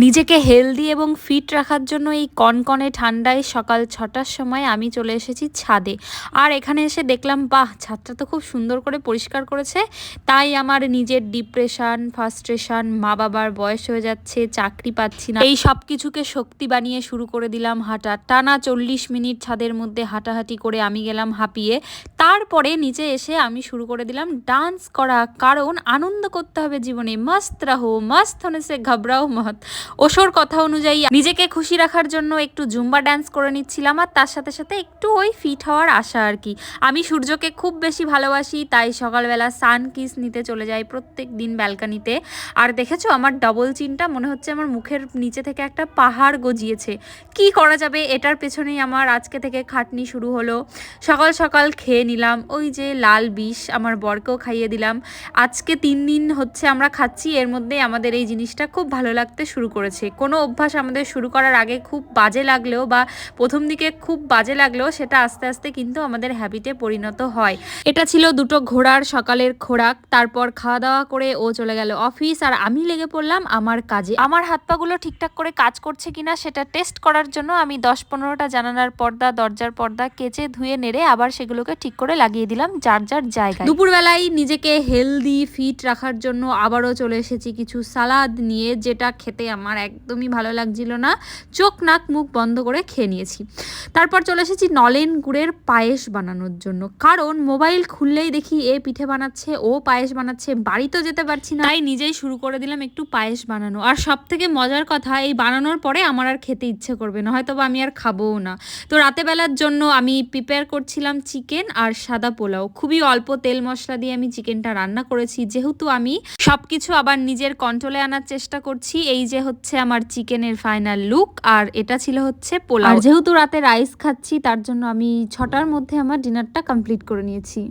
নিজেকে হেলদি এবং ফিট রাখার জন্য এই কনকনে ঠান্ডায় সকাল ৬টার সময় আমি চলে এসেছি ছাদে। আর এখানে এসে দেখলাম বাহ, ছাদটা তো খুব সুন্দর করে পরিষ্কার করেছে। তাই আমার নিজের ডিপ্রেশন, ফ্রাস্ট্রেশন, মা বাবার বয়স হয়ে যাচ্ছে, চাকরি পাচ্ছি না, এই সব কিছুকে শক্তি বানিয়ে শুরু করে দিলাম হাঁটা। টানা ৪০ মিনিট ছাদের মধ্যে হাঁটাহাঁটি করে আমি গেলাম হাঁপিয়ে। তারপরে নিচে এসে আমি শুরু করে দিলাম ডান্স করা, কারণ আনন্দ করতে হবে জীবনে। মস্ত রাহো, মস্ত হোনে সে ঘবরাও মত। ওশোর কথা অনুযায়ী নিজেকে খুশি রাখার জন্য একটু জুম্বা ডান্স করে নিচ্ছিলাম, আর তার সাথে সাথে একটু ওই ফিট হওয়ার আশা আর কি। আমি সূর্যকে খুব বেশি ভালোবাসি, তাই সকালবেলা সান কিস নিতে চলে যাই প্রত্যেক দিন ব্যালকানিতে। আর দেখেছো আমার ডবল চিনটা, মনে হচ্ছে আমার মুখের নিচে থেকে একটা পাহাড় গজিয়েছে। কি করা যাবে, এটার পেছনেই আমার আজকে থেকে খাটনি শুরু হলো। সকাল সকাল খেয়ে নিলাম ওই যে লাল বিষ, আমার বরকেও খাইয়ে দিলাম। আজকে ৩ দিন হচ্ছে আমরা খাচ্ছি, এর মধ্যে আমাদের এই জিনিসটা খুব ভালো লাগতে শুরু করেছে। কোনো অভ্যাস আমাদের শুরু করার আগে খুব বাজে লাগলেও বা প্রথম দিকে খুব বাজে লাগলেও সেটা আস্তে আস্তে কিন্তু আমাদের হ্যাবিটে পরিণত হয়। এটা ছিল দুটো ঘোড়ার সকালের খোরাক। তারপর খাওয়া দাওয়া করে ও চলে গেল অফিস, আর আমি লেগে পড়লাম আমার কাজে। আমার হাত পাগুলো ঠিকঠাক করে কাজ করছে কিনা সেটা টেস্ট করার জন্য আমি ১০-১৫টা জানালার পর্দা, দরজার পর্দা কেচে ধুয়ে নেড়ে আবার সেগুলোকে ঠিক করে লাগিয়ে দিলাম যার যার জায়গায়। দুপুরবেলায় নিজেকে হেলদি ফিট রাখার জন্য আবারও চলে এসেছি কিছু সালাদ নিয়ে, যেটা খেতে আমার একদমই ভালো লাগছিল না। চোখ নাক মুখ বন্ধ করে খেয়ে নিয়েছি। তারপর চলে এসেছি নলেন গুড়ের পায়েস বানানোর জন্য, কারণ মোবাইল খুললেই দেখি এ পিঠে বানাচ্ছে, ও পায়েস বানাচ্ছে, বাড়িতেও যেতে পারছি না, তাই নিজেই শুরু করে দিলাম একটু পায়েস বানানো। আর সব থেকে মজার কথা, এই বানানোর পরে আমার আর খেতে ইচ্ছে করবে না, হয়তো বা আমি আর খাবোও না। তো রাতেবেলার জন্য আমি প্রিপেয়ার করছিলাম চিকেন আর সাদা পোলাও। খুবই অল্প তেল মশলা দিয়ে আমি চিকেনটা রান্না করেছি, যেহেতু আমি সবকিছু আবার নিজের কন্ট্রোলে আনার চেষ্টা করছি। এই যে হচ্ছে আমার চিকেনের ফাইনাল লুক, আর এটা ছিল হচ্ছে পোলাও। আর যেহেতু রাতে রাইস খাচ্ছি, তার জন্য আমি ৬টার মধ্যে আমার ডিনারটা কমপ্লিট করে নিয়েছি।